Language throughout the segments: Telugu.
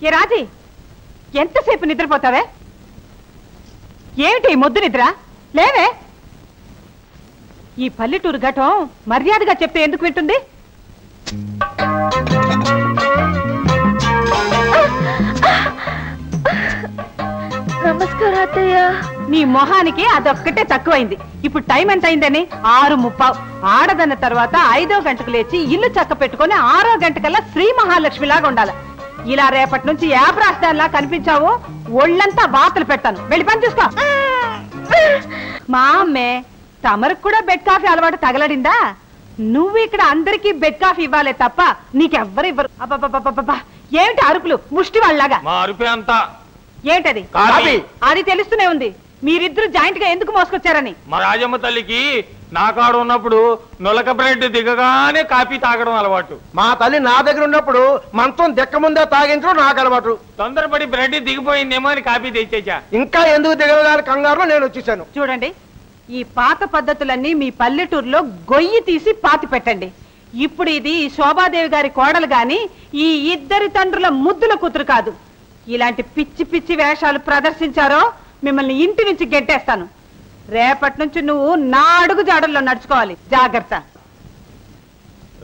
ఏ రాజీ, ఎంతసేపు నిద్రపోతావే? ఏమిటి మొద్దు నిద్ర? లేవే. ఈ పల్లెటూరు ఘటం మర్యాదగా చెప్తే ఎందుకు వింటుంది? నమస్కారం అత్తయ్య. నీ మొహానికి అదొక్కటే తక్కువైంది. ఇప్పుడు టైం ఎంత అయిందని? 6:30. ఆడదన్న తర్వాత 5వ గంటకు లేచి ఇల్లు చక్క పెట్టుకుని 6వ గంటకల్లా శ్రీ మహాలక్ష్మిలాగా ఉండాలి. ఇలా రేపటి నుంచి యాబ్రాస్తాన్లా కనిపించావు, ఒళ్ళంతా వాతలు పెడతాను. వెళ్ళి పని చూసుకో. మా అమ్మే తమరికి కూడా బెడ్ కాఫీ అలవాటు తగలడిందా? నువ్వు ఇక్కడ అందరికీ బెడ్ కాఫీ ఇవ్వాలే తప్ప నీకెవ్వరు ఇవ్వరు. అబ్బబ్బబ్బబ్బబ్బా, ఏమిటి అరుపులు ముష్టి వాళ్ళలాగా? ఏంటది? అది తెలుస్తూనే ఉంది. మీరిద్దరు జాయింట్ గా ఎందుకు మోసుకొచ్చారని. మా రాజమ్మ తల్లికి నా కాడ ఉన్నప్పుడు నొలక బ్రెడ్ దిగగానే కాఫీ తాగడం అలవాటు. మా తల్లి నా దగ్గర ఉన్నప్పుడు మంచం దిక్క ముందే తాగించడం నాకు అలవాటు. తొందరపడి బ్రెడ్ దిగిపోయిందేమో అని కాఫీ తెచ్చేచా. ఇంకా ఎందుకు దిగలగాలి కంగారులో నేను వచ్చేసాను. చూడండి, ఈ పాత పద్ధతులన్నీ మీ పల్లెటూరులో గొయ్యి తీసి పాతి పెట్టండి. ఇప్పుడు ఇది శోభాదేవి గారి కోడలు గాని ఈ ఇద్దరి తండ్రుల ముద్దుల కూతురు కాదు. ఇలాంటి పిచ్చి పిచ్చి వేషాలు ప్రదర్శించారో మిమ్మల్ని ఇంటి నుంచి గెట్టేస్తాను. రేపటి నుంచి నువ్వు నా అడుగు జాడల్లో నడుచుకోవాలి. జాగ్రత్త.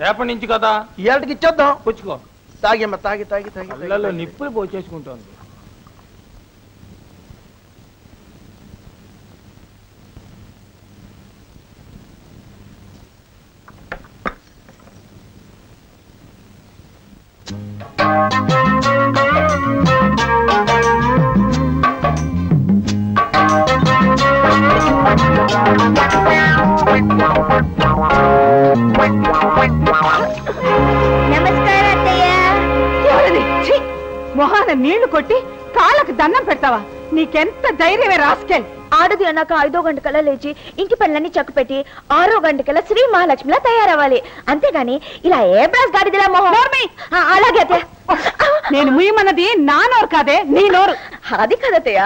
రేపటి నుంచి కదా, ఇవాళకి ఇచ్చేద్దాం. పుచ్చుకో. తాగేమ్మ, తాగి తాగి తాగి నిప్పులు పోచేసుకుంటోంది. నమస్కారం అత్తయ్య. మొహాన నీళ్లు కొట్టి కాళ్ళకు దండం పెడతావా? నీకెంత ధైర్యమే రాస్కెల్. ఆడది అన్నాక 5వ గంటకల్లా లేచి ఇంటి పనులన్నీ చక్కపెట్టి 6వ గంటకల్లా శ్రీ మహాలక్ష్మిలా తయారవ్వాలి. అంతేగాని ఇలా ఏ బ్రాస్ గాడిదిలా మొహం. అలాగే అత్తయ్య. నేను ముయ్యమన్నది నా నోరు కాదే, నీ నోరు. అది కదతయ్య,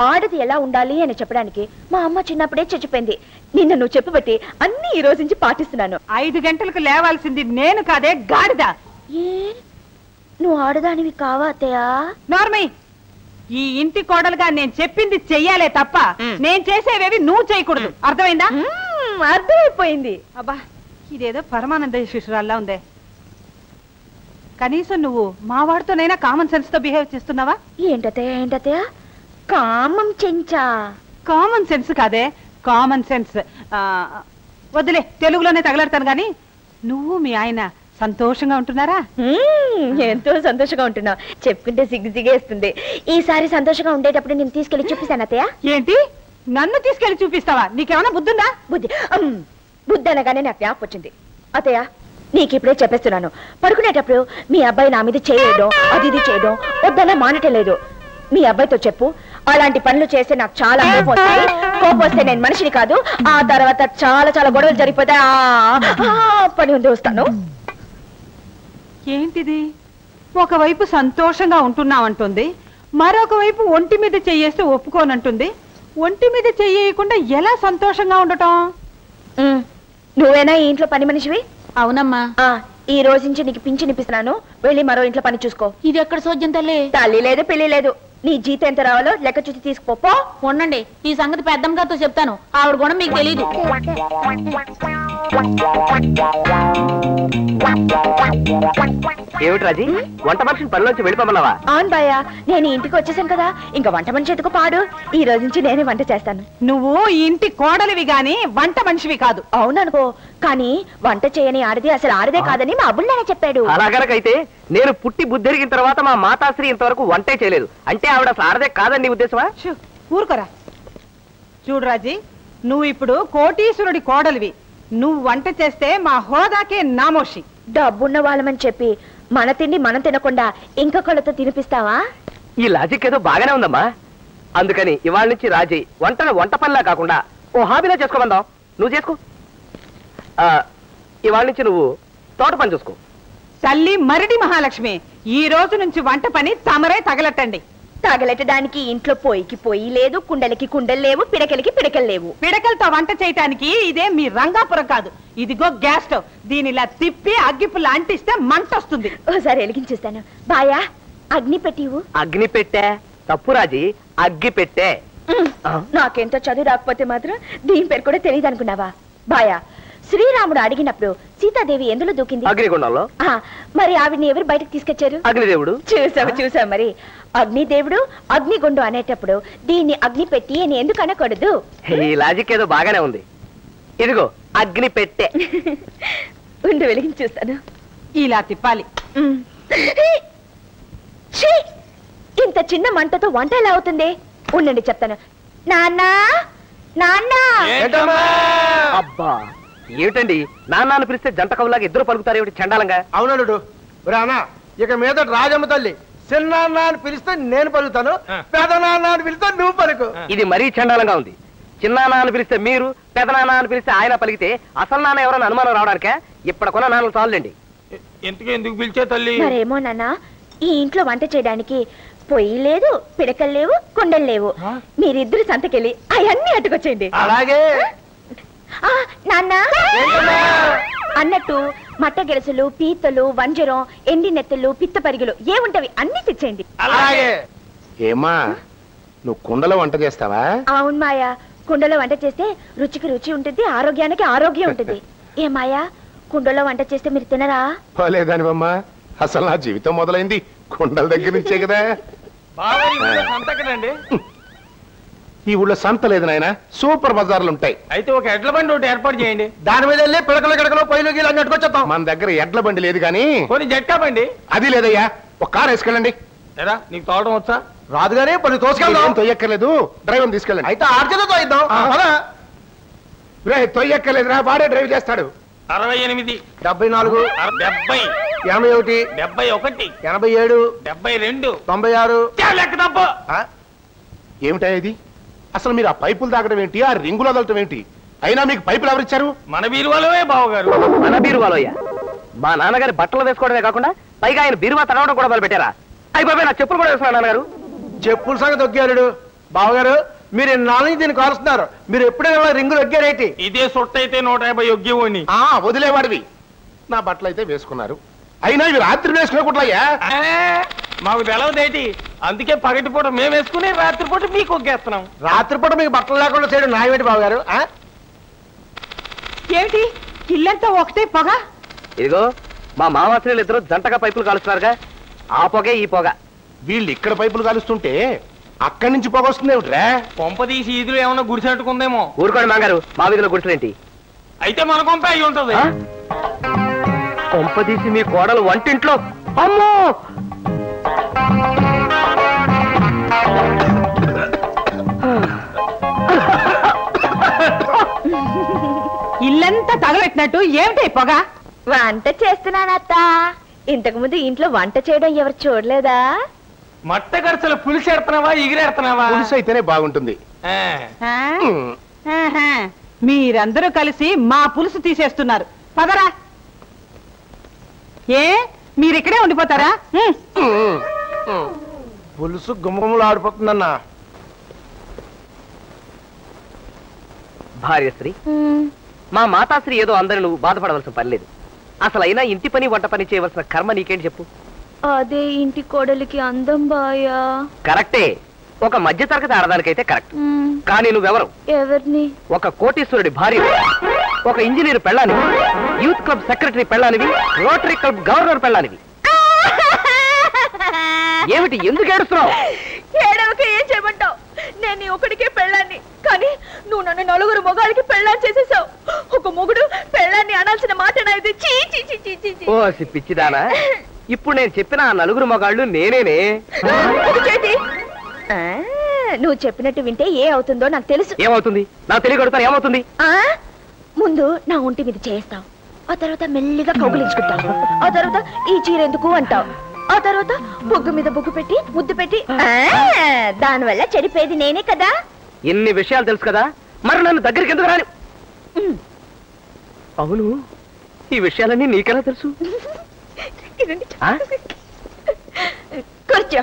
ఆడది ఎలా ఉండాలి అని చెప్పడానికి మా అమ్మ చిన్నప్పుడే చచ్చిపోయింది. నిన్న నువ్వు చెప్పబట్టి అన్ని ఈ రోజు నుంచి పాటిస్తున్నాను. 5 గంటలకు లేవాల్సింది నేను కాదే, గాడిద. ఏ నువ్వు ఆడదానివి కావా అత్తయ్య? నార్మీ, ఈ ఇంటి కోడలుగా నేను చెప్పింది చెయ్యాలే తప్ప నేను చేసేవేవి నువ్వు చేయకూడదు. అర్థమైందా? అర్థమైపోయింది. అబ్బా, ఇదేదో పరమానంద శిశురాల్లా ఉందే. కనీసం నువ్వు మా వాడితోనైనా కామన్ సెన్స్ తో బిహేవ్ చేస్తున్నావా? ఏంటత్తయ్య కామం చెంచా? కామన్ సెన్స్ కాదే, కామన్ సెన్స్. వద్దులే, తెలుగులోనే తగలడతాను గాని నువ్వు మీ ఆయన సంతోషంగా ఉంటున్నారా? ఎంతో సంతోషంగా ఉంటున్నా. చెప్పుకుంటే సిగ్గుసిగేస్తుంది. ఈసారి సంతోషంగా ఉండేటప్పుడు నేను తీసుకెళ్లి చూపిస్తాను అత్తయ్య. ఏంటి, నన్ను తీసుకెళ్లి చూపిస్తావా? నీకేమైనా బుద్ధుందా? బుద్ధి అనగానే నాకు జ్ఞాపకం వచ్చింది అత్తయ్య. నీకు ఇప్పుడే చెప్పేస్తున్నాను, పడుకునేటప్పుడు మీ అబ్బాయి నా మీద చేయడం అది ఇది చేయడం వద్దన్నా మానటం లేదు. మీ అబ్బాయితో చెప్పు, అలాంటి పనులు చేస్తే నాకు చాలా కోపం వస్తాయి. కోపం వస్తే నేను మనిషిని కాదు. ఆ తర్వాత చాలా చాలా గొడవలు జరిగిపోతాయి. పని ఉంది, వస్తాను. ఏంటిది? ఒకవైపు సంతోషంగా ఉంటున్నావంటుంది, మరొక వైపు ఒంటి మీద చెయ్యేస్తే ఒప్పుకోనంటుంది. ఒంటి మీద చెయ్యకుండా ఎలా సంతోషంగా ఉండటం? నువ్వేనా ఈ ఇంట్లో పని మనిషివి? అవునమ్మా. ఈ రోజు నుంచి నీకు పింఛనిపిస్తున్నాను. వెళ్ళి మరో ఇంట్లో పని చూసుకో. ఇది ఎక్కడ సోద్యం తల్లి? తల్లి లేదు పెళ్లి లేదు. నీ జీతం ఎంత రావాలో లెక్క చూసి తీసుకోపో. ఉండండి, ఈ సంగతి పెద్దమ్మ గారితో చెప్తాను. ఆవిడ కూడా మీకు తెలీదు. ఏమిటి రాజీ, వంట మనిషిని పనిలోంచి వెళ్ళిపోమన్నావా? అవును బాయా, నేను ఇంటికి వచ్చేసాను కదా, ఇంకా వంట మనిషి ఎత్తుకు పాడు. ఈ రోజు నుంచి నేనే వంట చేస్తాను. నువ్వు ఇంటి కోడలివి గాని వంట మనిషివి కాదు. అవుననుకో, కానీ వంట చేయని ఆడది అసలు ఆడదే కాదని మా అబ్బుల్లానే చెప్పాడు. అలాగనకైతే నేను పుట్టి బుద్ధిరిగిన తర్వాత మా మాతాశ్రీ ఇంతవరకు వంటే చేయలేదు అంటే ఆవిడ అసలు ఆడదే కాదని నీ ఉద్దేశమా? ఊరుకోరా. చూడు రాజీ, నువ్వు ఇప్పుడు కోటీశ్వరుడి కోడలివి. నువ్వు వంట చేస్తే మా హోదాకే నామోషి. డబ్బున్న వాళ్ళమని చెప్పి మన తిండి మనం తినకుండా ఇంకొకళ్ళతో తినిపిస్తావా? ఈ లాజిక్ ఏదో బాగానే ఉందమ్మా. అందుకని ఇవాళ నుంచి రాజీ వంటను వంట పనిలా కాకుండా ఓ హాబీలా చేసుకోమందాం. నువ్వు చేసుకో. ఇవాళ నుంచి నువ్వు తోట పని చూసుకో. తల్లి మరిడి మహాలక్ష్మి, ఈ రోజు నుంచి వంట పని తమరే తగలట్టండి. తగలెట్టడానికి ఇంట్లో పొయ్యికి పొయ్యి లేదు, కుండలకి కుండలు లేవు, పిడకలకి పిడకలు లేవు. పిడకలతో వంట చేయటానికి ఇదే మీ రంగాపురం కాదు. ఇదిగో గ్యాస్ స్టవ్. దీనిలా తిప్పి అగ్గిపుల్ల అంటిస్తే మంట వస్తుంది. ఓసారి వెలిగించేస్తాను. బాయా, అగ్ని పెట్టివు. అగ్ని పెట్టే తప్పు రాజీ, అగ్గి పెట్టే. నాకెంతో చదువు రాకపోతే మాత్రం దీని పేరు కూడా తెలియదు అనుకున్నావా? బాయా, శ్రీరాముడు అడిగినప్పుడు సీతాదేవి ఎందులో దూకింది? అగ్నిగుండంలో. మరి ఆవిడ్ని ఎవరు బయటకు తీసుకొచ్చారు? అగ్నిదేవుడు. చూసావు మరి. అగ్నిదేవుడు అగ్నిగుండు అనేటప్పుడు దీన్ని అగ్ని పెట్టి అని ఎందుకు అనకూడదు? ఈ లాజిక్ ఏదో బాగానే ఉంది. ఇదిగో అగ్ని పెట్టే. ఉండు వెలిగించి చూస్తాను. ఇలా తిప్పాలి. ఇంత చిన్న మంటతో వంట ఎలా అవుతుంది? ఉండండి చెప్తాను. నాన్నా నాన్నా. అబ్బా ఏమిటండి నాన్నని పిలిస్తే జంట కవులాగా ఇద్దరు పలుకుతారు ఏమిటి చండాలంగా? అవునడు రానా, ఇక మీద రాజమ్మ తల్లి చిన్నాన్న అని పిలిస్తే నేను పలుకుతాను, పెదనాన్న అని పిలిస్తే నువ్వు పలుకు. ఇది మరీ చండాలంగా ఉంది. చిన్నాన్న అని పిలిస్తే మీరు, పెదనాన్న అని పిలిస్తే ఆయన పలికితే అసలు నాన్న ఎవరైనా అనుమానం రావడానికే ఇప్పటికొన్న నాన్నలు చాలండి. ఎందుకు పిలిచే తల్లి? మరేమో నాన్న, ఈ ఇంట్లో వంట చేయడానికి పొయ్యి లేదు, పిడకలు లేవు, కుండలు లేవు. మీరిద్దరు సంతకెళ్ళి అవన్నీ అట్టుకొచ్చేయండి. అలాగే. నాన్న అన్నట్టు మట్ట గెలసులు, పీతలు, వంజరం, ఎండి నెత్తలు, పిత్త పరిగెలు ఏముంటవి అన్ని తెచ్చేయండి. అలాగే. ఏమా నువ్వు కుండలో వంట చేస్తావా? అవును మాయా, కుండలో వంట చేస్తే రుచికి రుచి ఉంటుంది, ఆరోగ్యానికి ఆరోగ్యం ఉంటుంది. ఏ మాయా, కుండలో వంట చేస్తే మీరు తినరా? పోలేదానివమ్మా, అసలు నా జీవితం మొదలైంది కుండల దగ్గర నుంచే కదా. సంతకడండి. ఈ ఊళ్ళో సంత లేదు నాయన, సూపర్ బజార్లు ఉంటాయి. అయితే ఒక ఎడ్ల బండి ఒకటి ఏర్పాటు చేయండి. దాని మీద వెళ్ళి పిడకలు గిడకలు పొయ్యిలు గీలు అన్ని అట్టుకొచ్చేద్దాం. మన దగ్గర ఎడ్ల బండి లేదు గాని కొన్ని జట్కా బండి. అది లేదయ్యా, ఒక కారు వేసుకెళ్ళండి. ఎరా నీకు తోవడం వచ్చా? రాదు గానీ పని తోసుకెళ్దాం. తొయ్యక్కర్లేదు, డ్రైవర్ తీసుకెళ్ళండి. అయితే ఆర్చేతో ఇద్దాం. తొయ్యక్కర్లేదురా, వాడే డ్రైవ్ చేస్తాడు. 68, 74, 70, 81, 71, 87, 72, 96. లెక్క తప్పు. ఏమిటా ఇది? అసలు మీరు ఆ పైపులు తాగడం ఏంటి, ఆ రింగులు వదలటం ఏంటి? అయినా మీకు పైపులు ఎవరిచ్చారు? మన బీరువాలోనే బావగారు. మన బీరువాలోయ్యా? మా నాన్నగారి బట్టలు వేసుకోవడమే కాకుండా పైగా ఆయన బీరువా తడవడం కూడా మొదలు పెట్టారా? అయిపోయి నా చెప్పులు కూడా వేసుకున్నా నాన్నగారు. చెప్పుల సంగతి దొగ్గారు బావగారు. మీరు నాలుగు దీన్ని కాలుస్తున్నారు. మీరు ఎప్పుడైనా రింగులు ఒగ్గారేటి? ఇదే సొట్టయితే 150 యొగ్గేవాడిని. వదిలేవాడివి. నా బట్టలు అయితే వేసుకున్నారు, అయినా ఇవి రాత్రి వేసుకునేకుంటాయా? మాకు తెలవదేటి, అందుకే పగటిపూట మేము వేసుకుని రాత్రిపూట మీకు ఒగ్గేస్తున్నాం. రాత్రిపూట మీకు బట్టలు లేకుండా చేయడం నాయమేటి బావగారు? ఏమిటి ఇల్లంతా ఒకటే పొగ? ఇదిగో మా మామాశ్రీలు ఇద్దరు జంటగా పైపులు కాలుస్తున్నారుగా, ఆ పొగే ఈ పొగ. వీళ్ళు ఇక్కడ పైపులు కాలుస్తుంటే అక్కడి నుంచి పొగ వస్తుంది ఏమిట్రా? కొంప తీసి ఈదులు ఏమన్నా గుడిసెట్టుకుందేమో. ఊరుకోండి మాంగారు, మా వీధిలో గుడిసెలేంటి? అయితే మన కొంప అయి ఉంటది. కొంప తీసి మీ కోడలు వంటింట్లో? అమ్మో! ఇల్లంతా తగలెట్టినట్టు ఏమిటి పొగ? వంట చేస్తున్నానత్త. ఇంతకు ముందు ఇంట్లో వంట చేయడం ఎవరు చూడలేదా? మట్ట గరసలు పులిసి ఎడుతున్నావా, ఎగిరెడుతున్నావా? పులుసు అయితేనే బాగుంటుంది. ఆహా, మీరందరూ కలిసి మా పులుసు తీసేస్తున్నారు. పదరా. ఏ మీరిక్కడే ఉండిపోతారా? పులుసు గుమ్మలు ఆడిపోతుందన్నా. భార్యశ్రీ, మా మాతాశ్రీ ఏదో అందరూ నువ్వు బాధపడవలసిన పని లేదు. అసలు అయినా ఇంటి పని వంట పని చేయవలసిన కర్మ నీకేంటి చెప్పు? అదే ఇంటి కోడలికి అందం బాయా. కరెక్టే, ఒక మధ్యతరగతి ఆడదానికైతే కరెక్ట్. కానీ నువ్వెవరు? ఎవరిని? ఒక కోటీశ్వరుడి భార్య, ఒక ఇంజనీర్ పెళ్ళానివి, యూత్ క్లబ్ సెక్రటరీ పెళ్ళానివి, రోటరీ క్లబ్ గవర్నర్ పెళ్ళానివి. ఏమిటి, ఎందుకు ఏడుస్తున్నావు? ఏడవక ఏం చేయమంటావు? నేను ఒకడికే పెళ్ళాన్ని, కానీ నువ్వు నన్ను నలుగురు మొగాళ్ళకి పెళ్ళాన్ని చేసేసావు. ఒక మొగుడు పెళ్ళాన్ని అనాల్సిన మాట నాది. చీ చీ చీ చీ చీ చీ. ఓ పిచ్చిదానా, ఇప్పుడు నేను చెప్పిన ఆ నలుగురు మొగాళ్ళు నేనేనే. చేతి నువ్వు చెప్పినట్టు వింటే ఏ అవుతుందో నాకు తెలుసు. ఏమవుతుంది? నాకు తెలియగొడతాను. ఏమవుతుంది? ముందు నా ఒంటి మీద చేస్తావు, ఆ తర్వాత మెల్లిగా కౌగులించుకుంటావు, ఆ తర్వాత ఈ చీర ఎందుకు అంటావు, ఆ తర్వాత బొగ్గు మీద బొగ్గు పెట్టి ముద్దు పెట్టి. దానివల్ల చెడిపోయేది నేనే కదా. ఇన్ని విషయాలు తెలుసు కదా, మరి నన్ను దగ్గరికి ఎందుకు రాని? అవును, ఈ విషయాలన్నీ నీకెలా తెలుసు? కూర్చో.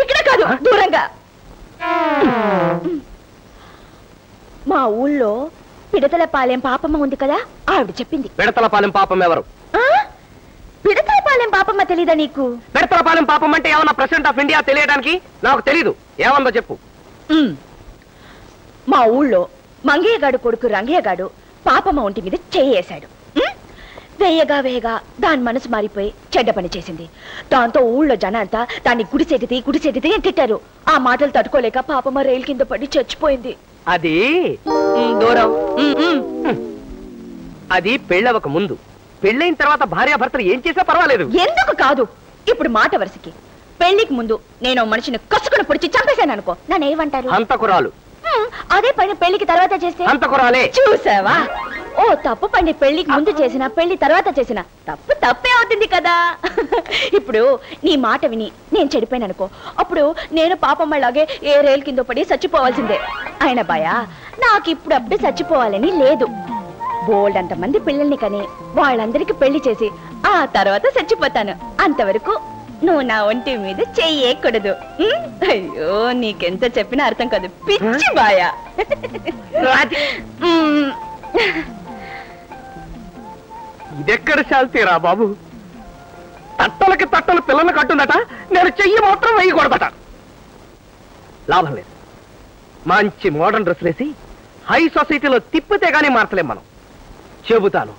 ఇక్కడ కాదు, దూరంగా. మా ఊళ్ళో పిడతలపాలెం పాపమ్మ ఉంది కదా, ఆవిడ చెప్పింది. పిడతలపాలెం పాపం ఎవరు? పిడతలపాలెం పిడతలపాలెం పాపమ్మ తెలీదా నీకు? పెడతలపాలెం పాపం అంటే ఏమన్నా ప్రెసిడెంట్ ఆఫ్ ఇండియా తెలియడానికి నాకు తెలీదు. ఏమందో చెప్పు. మా ఊళ్ళో మంగయ్యగాడు కొడుకు రంగయ్యగాడు పాపమ్మ ఒంటి మీద చేయేశాడు. వేయగా వేయగా దాని మనసు మారిపోయి చెడ్డ పని చేసింది. దాంతో ఊళ్ళో జనం అంతా దాన్ని గుడిసెటిది అని తిట్టారు. ఆ మాటలు తట్టుకోలేక పాపమ్మ రైలు కింద పడి చచ్చిపోయింది. అది దూరం. అది పెళ్ళవక ముందు. పెళ్ళైన తర్వాత భార్యాభర్తలు ఏం చేసినా పర్వాలేదు. ఎందుకు కాదు? ఇప్పుడు మాట వరుసకి పెళ్లికి ముందు నేను మనిషిని కసుకుని పొడిచి చంపేశాను అనుకో, నన్ను ఏమంటారు? హంతకురాలు. అదే పని పెళ్లికి తర్వాత చేస్తే హంతకురాలే. చూసావా? ఓ తప్పు పని పెళ్లికి ముందు చేసిన పెళ్లి తర్వాత చేసిన తప్పు తప్పే అవుతుంది కదా. ఇప్పుడు నీ మాట విని నేను చెడిపోయాను అనుకో, అప్పుడు నేను పాపమ్మలాగే ఏ రైలు కింద పడి చచ్చిపోవాల్సిందే. ఆయన భయ నాకు ఇప్పుడు అప్పుడే చచ్చిపోవాలని లేదు. బోల్డ్ అంతమంది పిల్లల్ని కని వాళ్ళందరికీ పెళ్లి చేసి ఆ తర్వాత చచ్చిపోతాను. అంతవరకు నువ్వు నా ఒంటి మీద చెయ్యకూడదు. అయ్యో నీకెంత చెప్పినా అర్థం కాదు పిచ్చి బాయా. ఇదెక్కడ శాల్తీరా బాబు? తట్టలకి తట్టలు పిల్లలు కట్టుందట, నేను చెయ్యి మాత్రం వేయకూడదట. లాభం లేదు. మంచి మోడర్న్ డ్రెస్ వేసి హై సొసైటీలో తిప్పితే గానీ మార్చలేం మనం. చెబుతాను.